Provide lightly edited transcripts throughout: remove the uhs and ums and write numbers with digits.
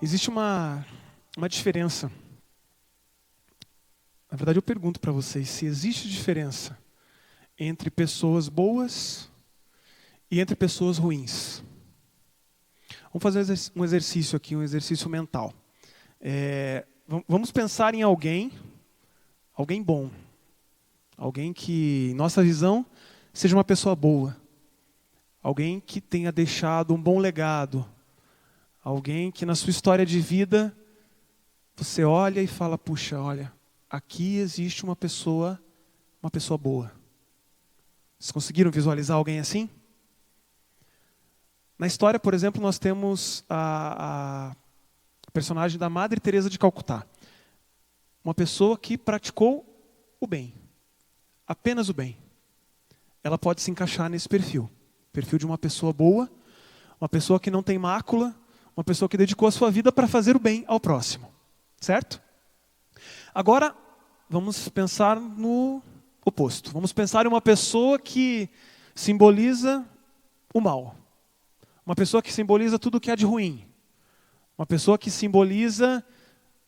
Existe uma diferença. Na verdade, eu pergunto para vocês se existe diferença entre pessoas boas e entre pessoas ruins. Vamos fazer um exercício aqui, um exercício mental. Vamos pensar em alguém bom. Alguém que, em nossa visão, seja uma pessoa boa. Alguém que tenha deixado um bom legado. Alguém que na sua história de vida, você olha e fala, puxa, olha, aqui existe uma pessoa boa. Vocês conseguiram visualizar alguém assim? Na história, por exemplo, nós temos a personagem da Madre Teresa de Calcutá. Uma pessoa que praticou o bem. Apenas o bem. Ela pode se encaixar nesse perfil. Perfil de uma pessoa boa, uma pessoa que não tem mácula, uma pessoa que dedicou a sua vida para fazer o bem ao próximo. Certo? Agora, vamos pensar no oposto. Vamos pensar em uma pessoa que simboliza o mal. Uma pessoa que simboliza tudo o que há de ruim. Uma pessoa que simboliza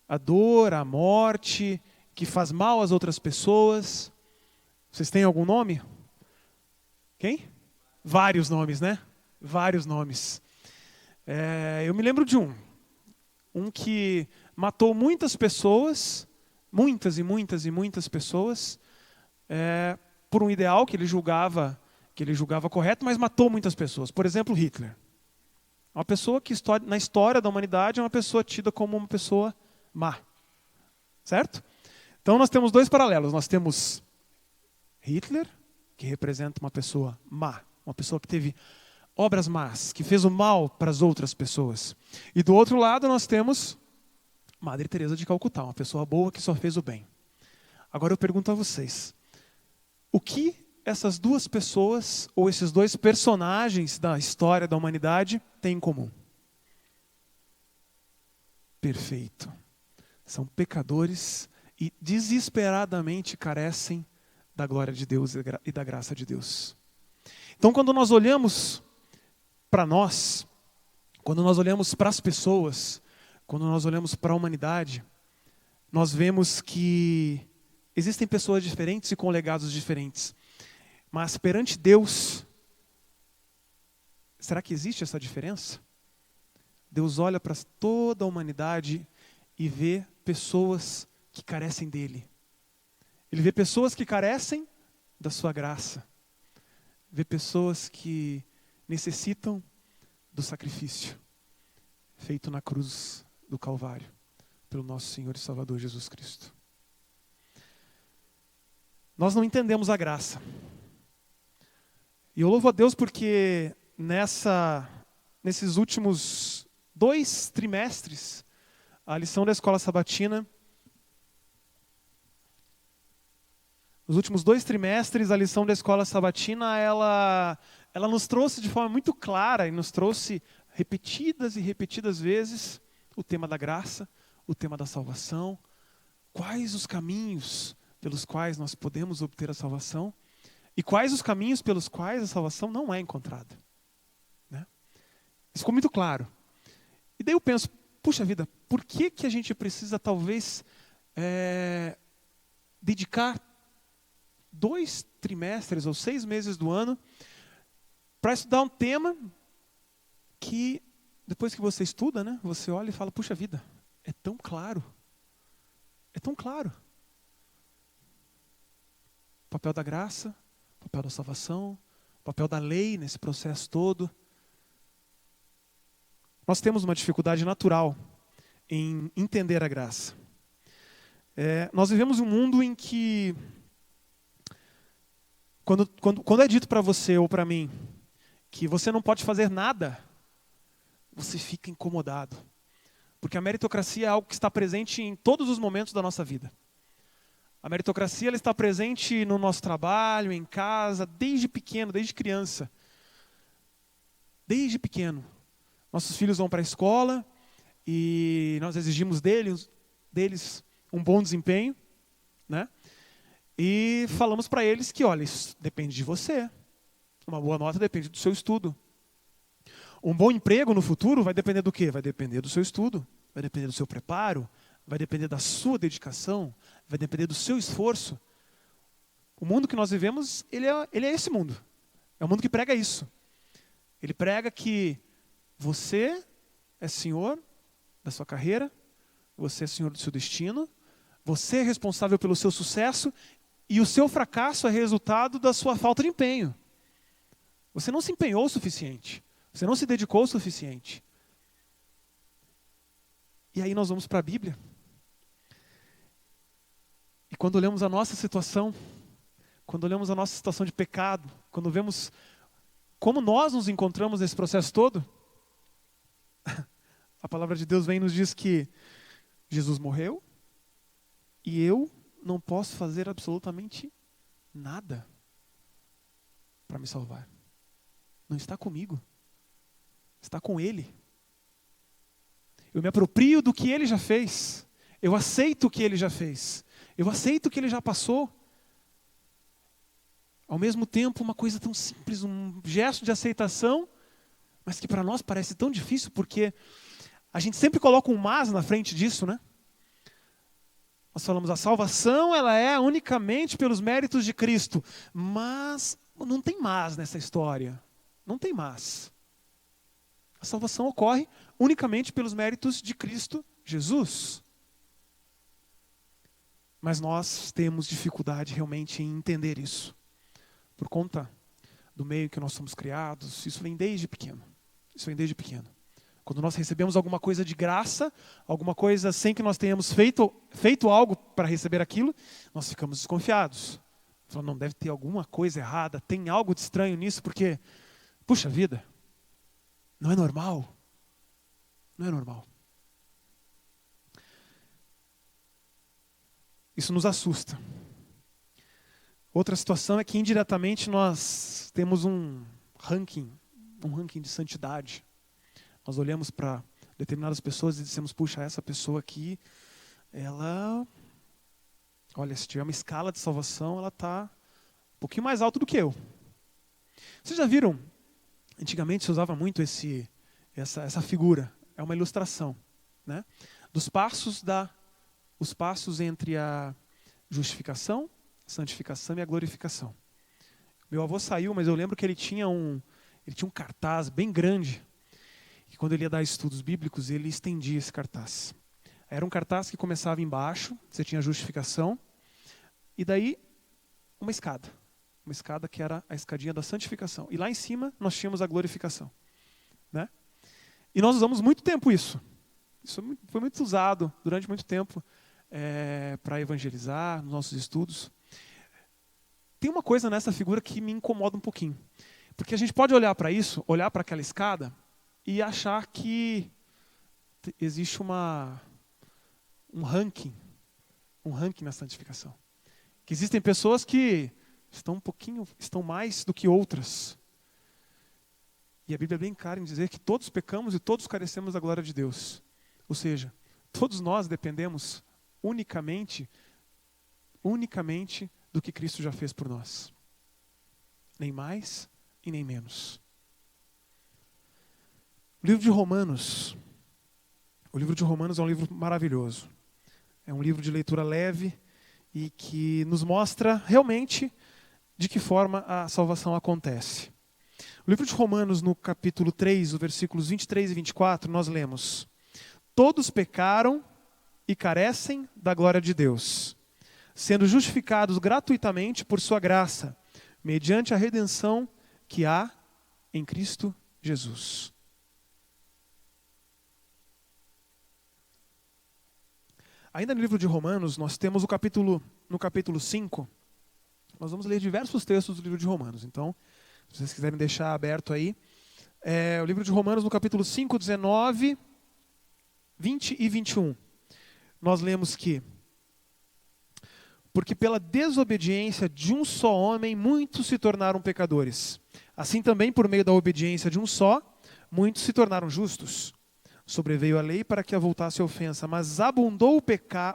a dor, a morte, que faz mal às outras pessoas. Vocês têm algum nome? Quem? Vários nomes, né? Vários nomes. Eu me lembro de um que matou muitas pessoas, muitas e muitas e muitas pessoas, por um ideal que ele julgava correto, mas matou muitas pessoas. Por exemplo, Hitler. Uma pessoa que na história da humanidade é uma pessoa tida como uma pessoa má. Certo? Então nós temos dois paralelos. Nós temos Hitler, que representa uma pessoa má, uma pessoa que teve obras más, que fez o mal para as outras pessoas. E do outro lado nós temos Madre Teresa de Calcutá, uma pessoa boa que só fez o bem. Agora eu pergunto a vocês, o que essas duas pessoas, ou esses dois personagens da história da humanidade têm em comum? Perfeito. São pecadores e desesperadamente carecem da glória de Deus e da graça de Deus. Então, quando nós olhamos para nós, quando nós olhamos para as pessoas, quando nós olhamos para a humanidade, nós vemos que existem pessoas diferentes e com legados diferentes. Mas perante Deus, será que existe essa diferença? Deus olha para toda a humanidade e vê pessoas que carecem dele. Ele vê pessoas que carecem da sua graça. Vê pessoas que necessitam do sacrifício feito na cruz do Calvário pelo nosso Senhor e Salvador Jesus Cristo. Nós não entendemos a graça. E eu louvo a Deus porque nesses últimos 2 trimestres, a lição da Escola Sabatina, nos últimos 2 trimestres, a lição da Escola Sabatina, ela nos trouxe de forma muito clara e nos trouxe repetidas e repetidas vezes o tema da graça, o tema da salvação, quais os caminhos pelos quais nós podemos obter a salvação e quais os caminhos pelos quais a salvação não é encontrada. Né? Isso ficou muito claro. E daí eu penso, puxa vida, por que a gente precisa talvez dedicar 2 trimestres ou 6 meses do ano para estudar um tema que, depois que você estuda, né, você olha e fala, puxa vida, é tão claro. É tão claro. O papel da graça, o papel da salvação, o papel da lei nesse processo todo. Nós temos uma dificuldade natural em entender a graça. Nós vivemos um mundo em que, quando é dito para você ou para mim que você não pode fazer nada, você fica incomodado. Porque a meritocracia é algo que está presente em todos os momentos da nossa vida. A meritocracia ela está presente no nosso trabalho, em casa, desde pequeno, desde criança. Desde pequeno. Nossos filhos vão para a escola e nós exigimos deles um bom desempenho, né? E falamos para eles que, olha, isso depende de você. Uma boa nota depende do seu estudo. Um bom emprego no futuro vai depender do quê? Vai depender do seu estudo. vai depender do seu preparo, vai depender da sua dedicação, vai depender do seu esforço. O mundo que nós vivemos, ele é esse mundo. É um mundo que prega isso. Ele prega que você é senhor da sua carreira, você é senhor do seu destino, você é responsável pelo seu sucesso e o seu fracasso é resultado da sua falta de empenho. Você não se empenhou o suficiente. Você não se dedicou o suficiente. E aí nós vamos para a Bíblia. E quando olhamos a nossa situação, quando olhamos a nossa situação de pecado, quando vemos como nós nos encontramos nesse processo todo, a palavra de Deus vem e nos diz que Jesus morreu e eu não posso fazer absolutamente nada para me salvar. Não está comigo. Está com Ele. Eu me aproprio do que Ele já fez. Eu aceito o que Ele já fez. Eu aceito o que Ele já passou. Ao mesmo tempo, uma coisa tão simples, um gesto de aceitação, mas que para nós parece tão difícil, porque a gente sempre coloca um mas na frente disso, né? Nós falamos, a salvação ela é unicamente pelos méritos de Cristo. Mas não tem mas nessa história. Não tem mas. A salvação ocorre unicamente pelos méritos de Cristo Jesus. Mas nós temos dificuldade realmente em entender isso. Por conta do meio que nós somos criados, isso vem desde pequeno. Isso vem desde pequeno. Quando nós recebemos alguma coisa de graça, alguma coisa sem que nós tenhamos feito algo para receber aquilo, nós ficamos desconfiados. Falando, não, deve ter alguma coisa errada, tem algo de estranho nisso, porque, puxa vida, não é normal. Não é normal. Isso nos assusta. Outra situação é que indiretamente nós temos um ranking de santidade. Nós olhamos para determinadas pessoas e dizemos, puxa, essa pessoa aqui, olha, se tiver uma escala de salvação, ela está um pouquinho mais alta do que eu. Vocês já viram? Antigamente se usava muito essa figura, é uma ilustração, né? Os passos entre a justificação, a santificação e a glorificação. Meu avô saiu, mas eu lembro que ele tinha um cartaz bem grande, que quando ele ia dar estudos bíblicos, ele estendia esse cartaz. Era um cartaz que começava embaixo, você tinha a justificação, e daí uma escada que era a escadinha da santificação. E lá em cima nós tínhamos a glorificação, né? E nós usamos muito tempo isso. Isso foi muito usado durante muito tempo para evangelizar nos nossos estudos. Tem uma coisa nessa figura que me incomoda um pouquinho. Porque a gente pode olhar para isso, olhar para aquela escada e achar que existe um ranking na santificação. Que existem pessoas que estão mais do que outras. E a Bíblia é bem clara em dizer que todos pecamos e todos carecemos da glória de Deus. Ou seja, todos nós dependemos unicamente do que Cristo já fez por nós. Nem mais e nem menos. O livro de Romanos é um livro maravilhoso. É um livro de leitura leve e que nos mostra realmente de que forma a salvação acontece. O livro de Romanos, no capítulo 3, os versículos 23 e 24, nós lemos: todos pecaram e carecem da glória de Deus, sendo justificados gratuitamente por sua graça, mediante a redenção que há em Cristo Jesus. Ainda no livro de Romanos, nós temos no capítulo 5, nós vamos ler diversos textos do livro de Romanos. Então, se vocês quiserem deixar aberto aí, o livro de Romanos no capítulo 5, 19, 20 e 21. Nós lemos que: porque pela desobediência de um só homem, muitos se tornaram pecadores. Assim também, por meio da obediência de um só, muitos se tornaram justos. Sobreveio a lei para que avultasse a ofensa, mas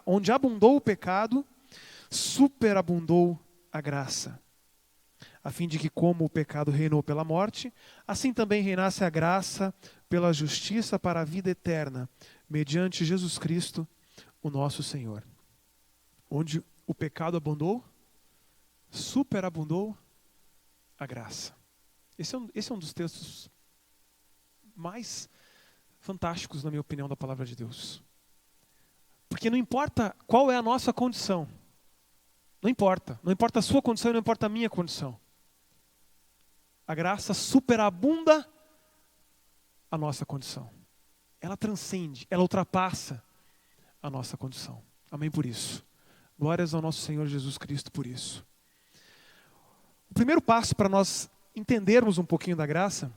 onde abundou o pecado, superabundou a graça. A fim de que, como o pecado reinou pela morte, assim também reinasse a graça pela justiça para a vida eterna, mediante Jesus Cristo, o nosso Senhor. Onde o pecado abundou, superabundou a graça. Esse é um dos textos mais fantásticos, na minha opinião, da palavra de Deus. Porque não importa qual é a nossa condição. Não importa. Não importa a sua condição e não importa a minha condição. A graça superabunda a nossa condição. Ela transcende, ela ultrapassa a nossa condição. Amém por isso. Glórias ao nosso Senhor Jesus Cristo por isso. O primeiro passo para nós entendermos um pouquinho da graça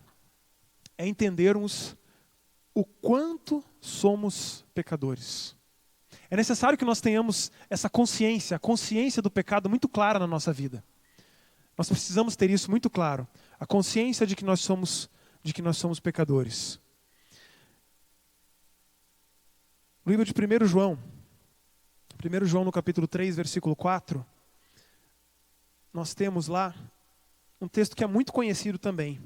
é entendermos o quanto somos pecadores. É necessário que nós tenhamos essa consciência, a consciência do pecado muito clara na nossa vida. Nós precisamos ter isso muito claro. A consciência de que nós somos pecadores. No livro de 1 João no capítulo 3, versículo 4, nós temos lá um texto que é muito conhecido também.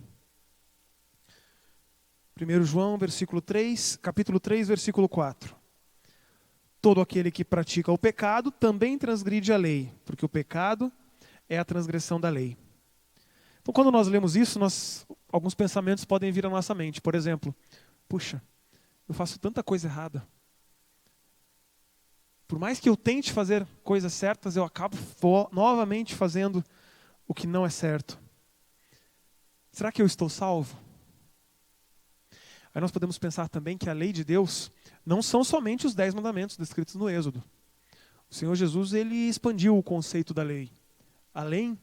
1 João, capítulo 3, versículo 4. Todo aquele que pratica o pecado também transgride a lei, porque o pecado é a transgressão da lei. Então, quando nós lemos isso, alguns pensamentos podem vir à nossa mente. Por exemplo, puxa, eu faço tanta coisa errada. Por mais que eu tente fazer coisas certas, eu acabo novamente fazendo o que não é certo. Será que eu estou salvo? Aí nós podemos pensar também que a lei de Deus não são somente os 10 mandamentos descritos no Êxodo. O Senhor Jesus, ele expandiu o conceito da lei. Além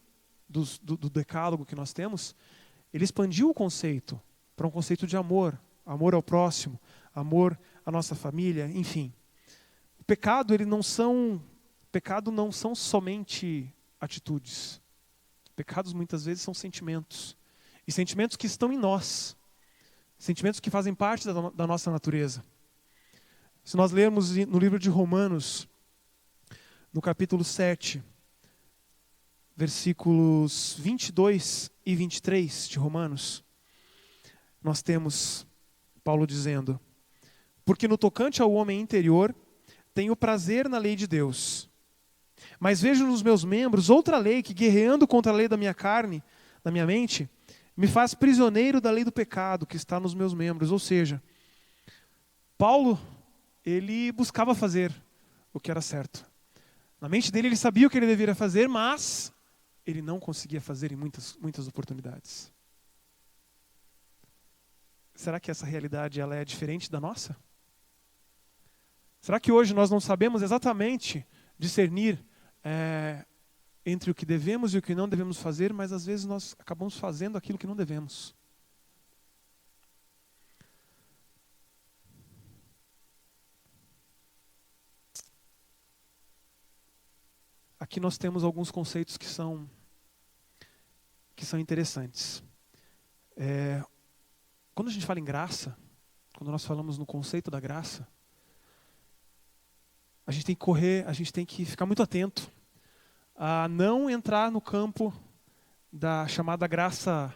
do decálogo que nós temos, ele expandiu o conceito para um conceito de amor. Amor ao próximo, amor à nossa família, enfim. O pecado não são somente atitudes. Pecados muitas vezes são sentimentos. E sentimentos que estão em nós. Sentimentos que fazem parte da nossa natureza. Se nós lermos no livro de Romanos, no capítulo 7, versículos 22 e 23 de Romanos, nós temos Paulo dizendo: porque no tocante ao homem interior, tenho prazer na lei de Deus. Mas vejo nos meus membros outra lei que, guerreando contra a lei da minha carne, da minha mente, me faz prisioneiro da lei do pecado que está nos meus membros. Ou seja, Paulo, ele buscava fazer o que era certo. Na mente dele, ele sabia o que ele deveria fazer, mas ele não conseguia fazer em muitas oportunidades. Será que essa realidade ela é diferente da nossa? Será que hoje nós não sabemos exatamente discernir entre o que devemos e o que não devemos fazer, mas às vezes nós acabamos fazendo aquilo que não devemos? Aqui nós temos alguns conceitos que são interessantes. Quando a gente fala em graça, quando nós falamos no conceito da graça, a gente tem que ficar muito atento a não entrar no campo da chamada graça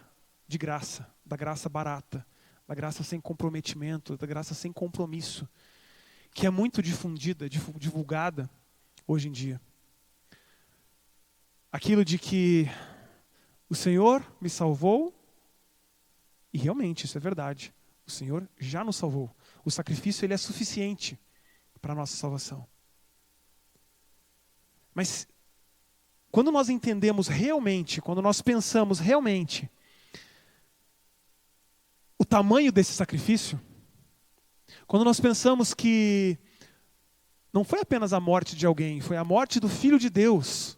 de graça, da graça barata, da graça sem comprometimento, da graça sem compromisso, que é muito difundida, divulgada hoje em dia. Aquilo de que o Senhor me salvou, e realmente isso é verdade, o Senhor já nos salvou. O sacrifício ele é suficiente para a nossa salvação. Mas quando nós entendemos realmente, quando nós pensamos realmente o tamanho desse sacrifício, quando nós pensamos que não foi apenas a morte de alguém, foi a morte do Filho de Deus.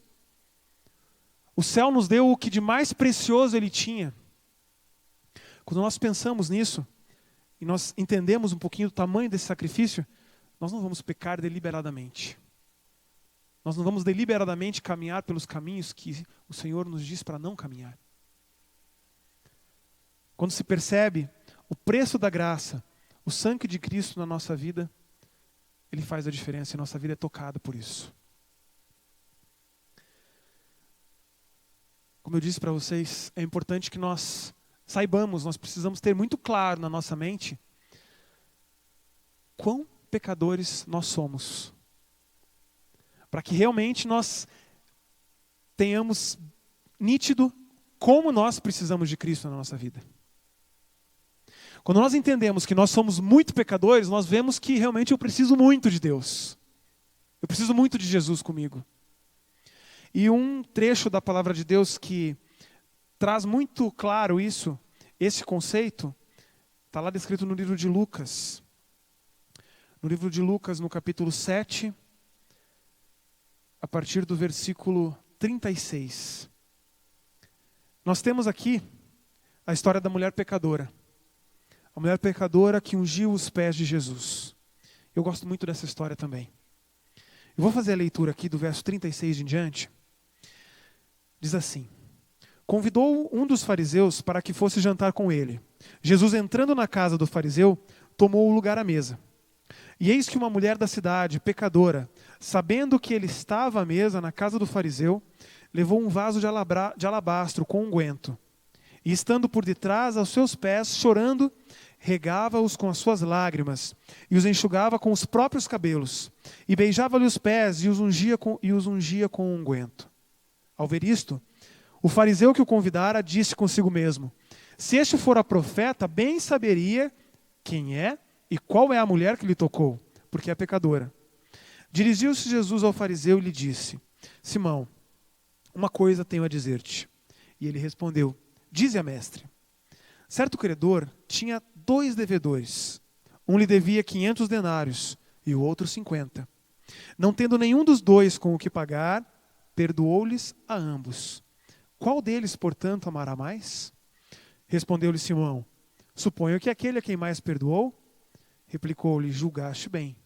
O céu nos deu o que de mais precioso ele tinha. Quando nós pensamos nisso, e nós entendemos um pouquinho do tamanho desse sacrifício, nós não vamos pecar deliberadamente. Nós não vamos deliberadamente caminhar pelos caminhos que o Senhor nos diz para não caminhar. Quando se percebe o preço da graça, o sangue de Cristo na nossa vida, ele faz a diferença e nossa vida é tocada por isso. Como eu disse para vocês, é importante que nós saibamos, nós precisamos ter muito claro na nossa mente quão pecadores nós somos. Para que realmente nós tenhamos nítido como nós precisamos de Cristo na nossa vida. Quando nós entendemos que nós somos muito pecadores, nós vemos que realmente eu preciso muito de Deus. Eu preciso muito de Jesus comigo. E um trecho da palavra de Deus que traz muito claro isso, esse conceito, está lá descrito no livro de Lucas. No livro de Lucas, no capítulo 7, a partir do versículo 36. Nós temos aqui a história da mulher pecadora. A mulher pecadora que ungiu os pés de Jesus. Eu gosto muito dessa história também. Eu vou fazer a leitura aqui do verso 36 em diante. Diz assim: convidou um dos fariseus para que fosse jantar com ele. Jesus, entrando na casa do fariseu, tomou o lugar à mesa. E eis que uma mulher da cidade, pecadora, sabendo que ele estava à mesa na casa do fariseu, levou um vaso de alabastro com unguento. E estando por detrás aos seus pés, chorando, regava-os com as suas lágrimas, e os enxugava com os próprios cabelos, e beijava-lhe os pés, e os ungia com unguento. Ao ver isto, o fariseu que o convidara disse consigo mesmo: se este fora profeta, bem saberia quem é e qual é a mulher que lhe tocou, porque é pecadora. Dirigiu-se Jesus ao fariseu e lhe disse: Simão, uma coisa tenho a dizer-te. E ele respondeu: dize-a, mestre. Certo credor tinha 2 devedores. Um lhe devia 500 denários e o outro 50. Não tendo nenhum dos 2 com o que pagar, perdoou-lhes a ambos. Qual deles, portanto, amará mais? Respondeu-lhe Simão: suponho que aquele a quem mais perdoou. Replicou-lhe: julgaste bem.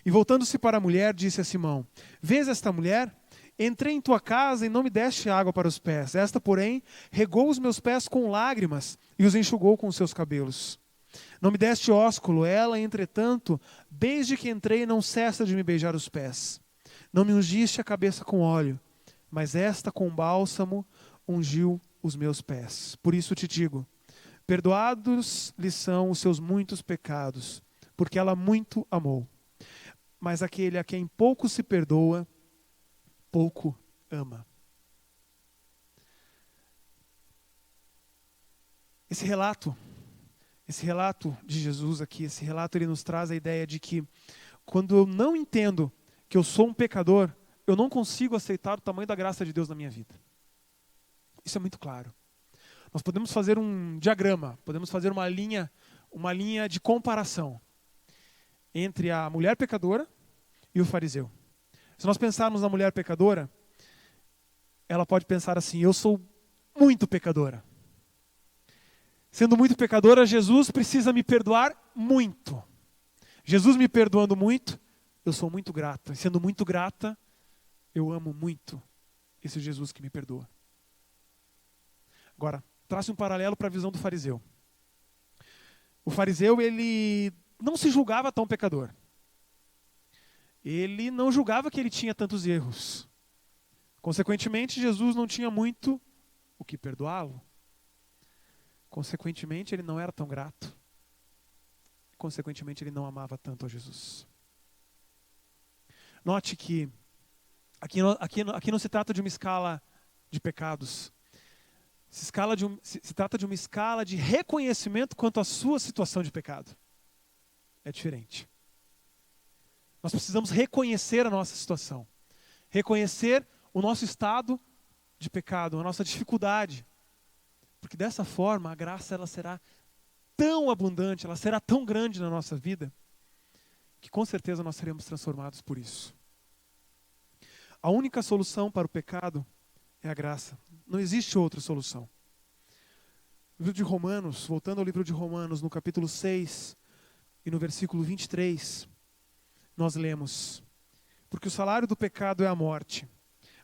E voltando-se para a mulher, disse a Simão: vês esta mulher? Entrei em tua casa e não me deste água para os pés. Esta, porém, regou os meus pés com lágrimas e os enxugou com os seus cabelos. Não me deste ósculo. Ela, entretanto, desde que entrei, não cessa de me beijar os pés. Não me ungiste a cabeça com óleo, mas esta com bálsamo ungiu os meus pés. Por isso te digo: perdoados lhe são os seus muitos pecados, porque ela muito amou. Mas aquele a quem pouco se perdoa, pouco ama. Esse relato de Jesus aqui, esse relato ele nos traz a ideia de que quando eu não entendo que eu sou um pecador, eu não consigo aceitar o tamanho da graça de Deus na minha vida. Isso é muito claro. Nós podemos fazer um diagrama, podemos fazer uma linha de comparação entre a mulher pecadora e o fariseu. Se nós pensarmos na mulher pecadora, ela pode pensar assim: eu sou muito pecadora. Sendo muito pecadora, Jesus precisa me perdoar muito. Jesus me perdoando muito, eu sou muito grata. E sendo muito grata, eu amo muito esse Jesus que me perdoa. Agora, trace um paralelo para a visão do fariseu. O fariseu, ele não se julgava tão pecador. Ele não julgava que ele tinha tantos erros. Consequentemente, Jesus não tinha muito o que perdoá-lo. Consequentemente, ele não era tão grato. Consequentemente, ele não amava tanto a Jesus. Note que aqui não se trata de uma escala de pecados. Se trata de uma escala de reconhecimento quanto à sua situação de pecado. É diferente. Nós precisamos reconhecer a nossa situação. Reconhecer o nosso estado de pecado, a nossa dificuldade. Porque dessa forma a graça ela será tão abundante, ela será tão grande na nossa vida, que com certeza nós seremos transformados por isso. A única solução para o pecado é a graça. Não existe outra solução. No livro de Romanos, voltando ao livro de Romanos, no capítulo 6 e no versículo 23, nós lemos: porque o salário do pecado é a morte,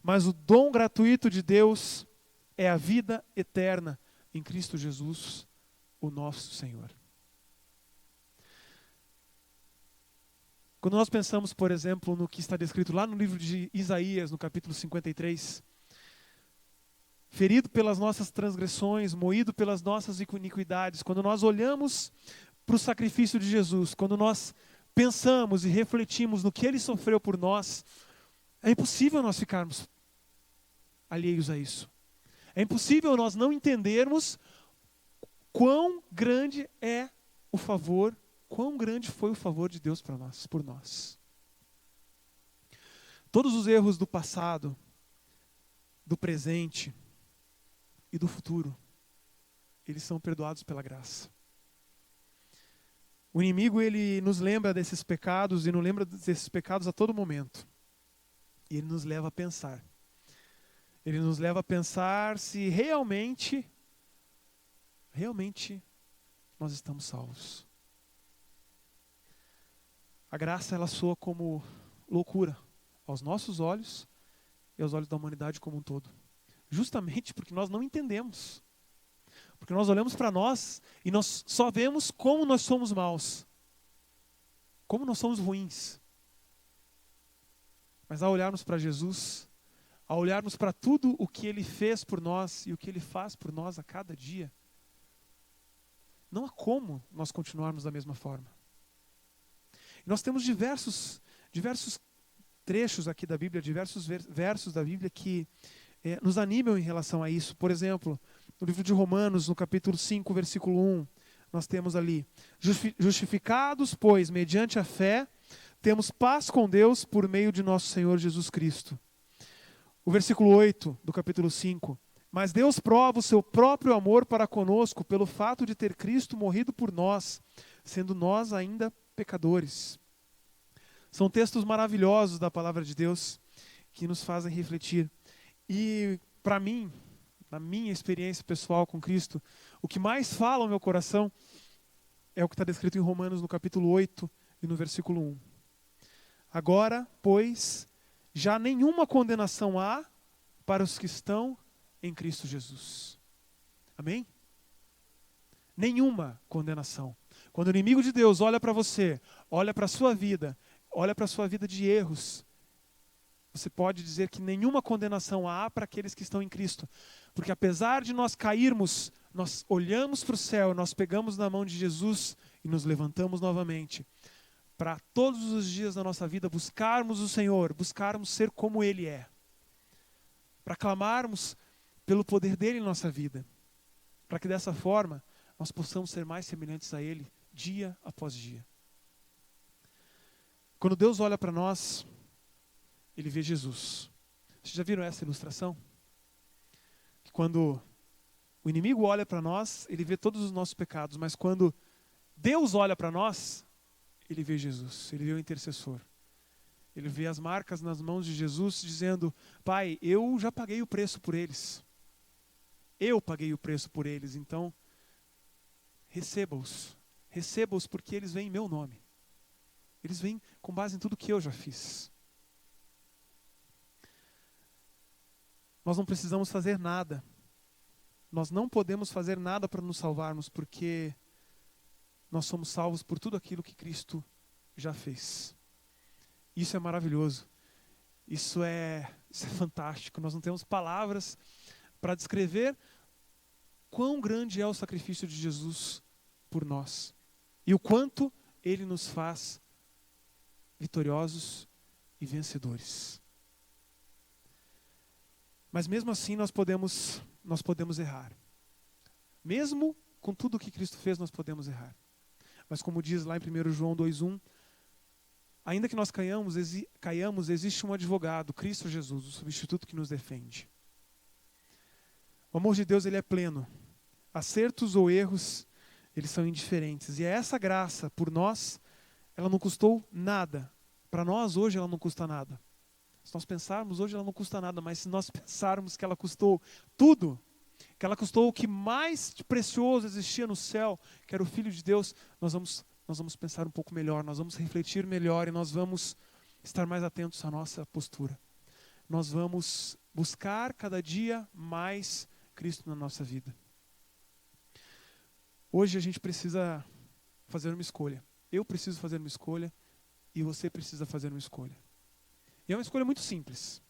mas o dom gratuito de Deus é a vida eterna em Cristo Jesus, o nosso Senhor. Quando nós pensamos, por exemplo, no que está descrito lá no livro de Isaías, no capítulo 53, ferido pelas nossas transgressões, moído pelas nossas iniquidades, quando nós olhamos para o sacrifício de Jesus, quando nós pensamos e refletimos no que ele sofreu por nós, é impossível nós ficarmos alheios a isso. É impossível nós não entendermos quão grande é o favor, quão grande foi o favor de Deus para nós, por nós. Todos os erros do passado, do presente e do futuro, eles são perdoados pela graça. O inimigo, ele nos lembra desses pecados e nos lembra desses pecados a todo momento. E ele nos leva a pensar. Ele nos leva a pensar se realmente nós estamos salvos. A graça, ela soa como loucura aos nossos olhos e aos olhos da humanidade como um todo. Justamente porque nós não entendemos. Porque nós olhamos para nós e nós só vemos como nós somos maus. Como nós somos ruins. Mas ao olharmos para Jesus, ao olharmos para tudo o que Ele fez por nós e o que Ele faz por nós a cada dia, não há como nós continuarmos da mesma forma. E nós temos diversos trechos aqui da Bíblia, diversos versos da Bíblia que nos animam em relação a isso. Por exemplo, no livro de Romanos, no capítulo 5, versículo 1, nós temos ali: justificados, pois, mediante a fé, temos paz com Deus por meio de nosso Senhor Jesus Cristo. O versículo 8 do capítulo 5: mas Deus prova o seu próprio amor para conosco pelo fato de ter Cristo morrido por nós, sendo nós ainda pecadores. São textos maravilhosos da palavra de Deus que nos fazem refletir. E para mim, na minha experiência pessoal com Cristo, o que mais fala ao meu coração é o que está descrito em Romanos no capítulo 8 e no versículo 1. Agora, pois, já nenhuma condenação há para os que estão em Cristo Jesus. Amém? Nenhuma condenação. Quando o inimigo de Deus olha para você, olha para a sua vida, olha para a sua vida de erros, você pode dizer que nenhuma condenação há para aqueles que estão em Cristo. Porque apesar de nós cairmos, nós olhamos para o céu, nós pegamos na mão de Jesus e nos levantamos novamente. Para todos os dias da nossa vida buscarmos o Senhor, buscarmos ser como Ele é. Para clamarmos pelo poder dEle em nossa vida. Para que dessa forma nós possamos ser mais semelhantes a Ele dia após dia. Quando Deus olha para nós, Ele vê Jesus. Vocês já viram essa ilustração? Que quando o inimigo olha para nós, ele vê todos os nossos pecados, mas quando Deus olha para nós, Ele vê Jesus, Ele vê o intercessor. Ele vê as marcas nas mãos de Jesus dizendo: Pai, eu já paguei o preço por eles. Eu paguei o preço por eles, então receba-os. Receba-os porque eles vêm em meu nome. Eles vêm com base em tudo que eu já fiz. Nós não precisamos fazer nada. Nós não podemos fazer nada para nos salvarmos, porque nós somos salvos por tudo aquilo que Cristo já fez. Isso é maravilhoso. Isso é fantástico. Nós não temos palavras para descrever quão grande é o sacrifício de Jesus por nós. E o quanto Ele nos faz vitoriosos e vencedores. Mas mesmo assim nós podemos errar. Mesmo com tudo o que Cristo fez, nós podemos errar. Mas como diz lá em 1 João 2,1, ainda que nós caiamos, existe um advogado, Cristo Jesus, o substituto que nos defende. O amor de Deus, ele é pleno. Acertos ou erros, eles são indiferentes. E essa graça, por nós, ela não custou nada. Para nós, hoje, ela não custa nada. Se nós pensarmos, hoje ela não custa nada, mas se nós pensarmos que ela custou tudo, que ela custou o que mais de precioso existia no céu, que era o Filho de Deus, nós vamos pensar um pouco melhor, nós vamos refletir melhor e nós vamos estar mais atentos à nossa postura. Nós vamos buscar cada dia mais Cristo na nossa vida. Hoje a gente precisa fazer uma escolha. Eu preciso fazer uma escolha e você precisa fazer uma escolha. E é uma escolha muito simples.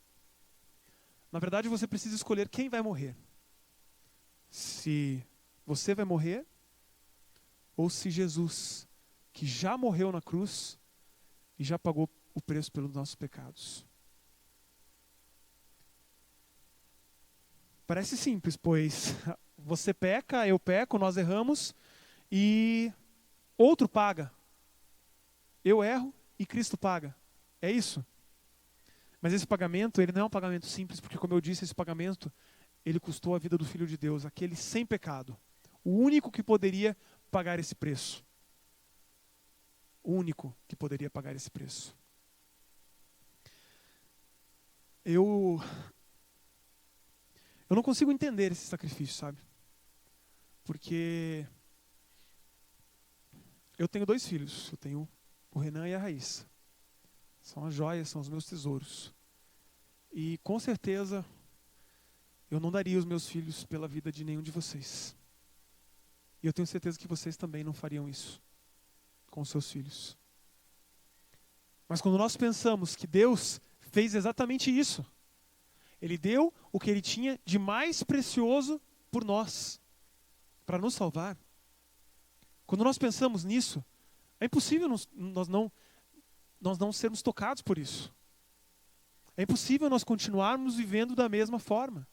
Na verdade, você precisa escolher quem vai morrer. Se você vai morrer ou se Jesus, que já morreu na cruz, e já pagou o preço pelos nossos pecados. Parece simples, pois você peca, eu peco, nós erramos e outro paga. Eu erro e Cristo paga. É isso? Mas esse pagamento, ele não é um pagamento simples, porque como eu disse, esse pagamento, ele custou a vida do Filho de Deus, aquele sem pecado. O único que poderia pagar esse preço. O único que poderia pagar esse preço. Eu não consigo entender esse sacrifício, sabe? Porque eu tenho 2 filhos. Eu tenho o Renan e a Raíssa. São as joias, são os meus tesouros. E com certeza eu não daria os meus filhos pela vida de nenhum de vocês. E eu tenho certeza que vocês também não fariam isso com os seus filhos. Mas quando nós pensamos que Deus fez exatamente isso, Ele deu o que Ele tinha de mais precioso por nós, para nos salvar. Quando nós pensamos nisso, é impossível nós não sermos tocados por isso. É impossível nós continuarmos vivendo da mesma forma.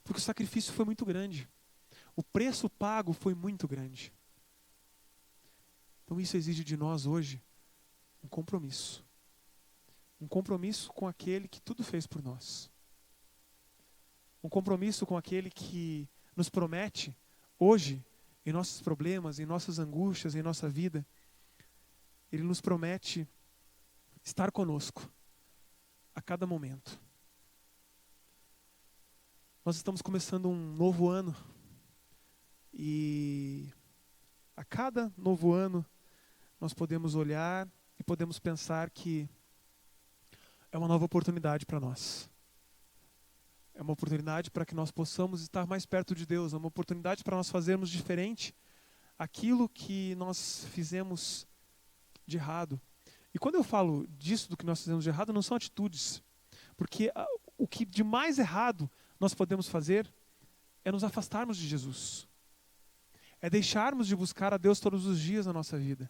Porque o sacrifício foi muito grande. O preço pago foi muito grande. Então isso exige de nós hoje um compromisso. Um compromisso com aquele que tudo fez por nós. Um compromisso com aquele que nos promete hoje, em nossos problemas, em nossas angústias, em nossa vida, Ele nos promete estar conosco a cada momento. Nós estamos começando um novo ano e a cada novo ano nós podemos olhar e podemos pensar que é uma nova oportunidade para nós. É uma oportunidade para que nós possamos estar mais perto de Deus. É uma oportunidade para nós fazermos diferente aquilo que nós fizemos de errado. E quando eu falo disso, do que nós fizemos de errado, não são atitudes. Porque o que de mais errado nós podemos fazer é nos afastarmos de Jesus. É deixarmos de buscar a Deus todos os dias na nossa vida.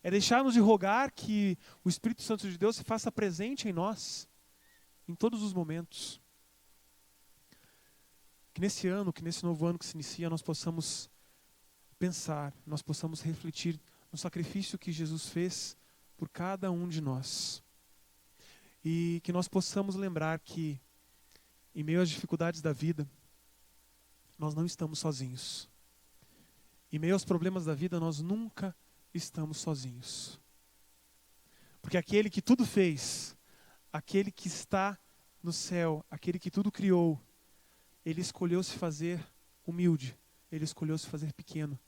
É deixarmos de rogar que o Espírito Santo de Deus se faça presente em nós, em todos os momentos. Que nesse ano, que nesse novo ano que se inicia, nós possamos pensar, nós possamos refletir no sacrifício que Jesus fez por cada um de nós. E que nós possamos lembrar que, em meio às dificuldades da vida, nós não estamos sozinhos. Em meio aos problemas da vida, nós nunca estamos sozinhos. Porque aquele que tudo fez, aquele que está no céu, aquele que tudo criou, Ele escolheu se fazer humilde, Ele escolheu se fazer pequeno,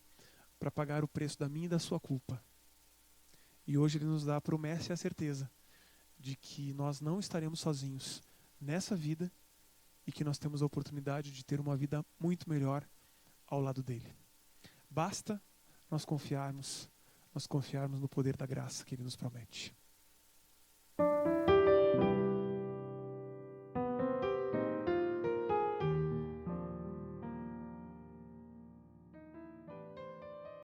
para pagar o preço da minha e da sua culpa. E hoje Ele nos dá a promessa e a certeza de que nós não estaremos sozinhos nessa vida e que nós temos a oportunidade de ter uma vida muito melhor ao lado dele. Basta nós confiarmos no poder da graça que Ele nos promete.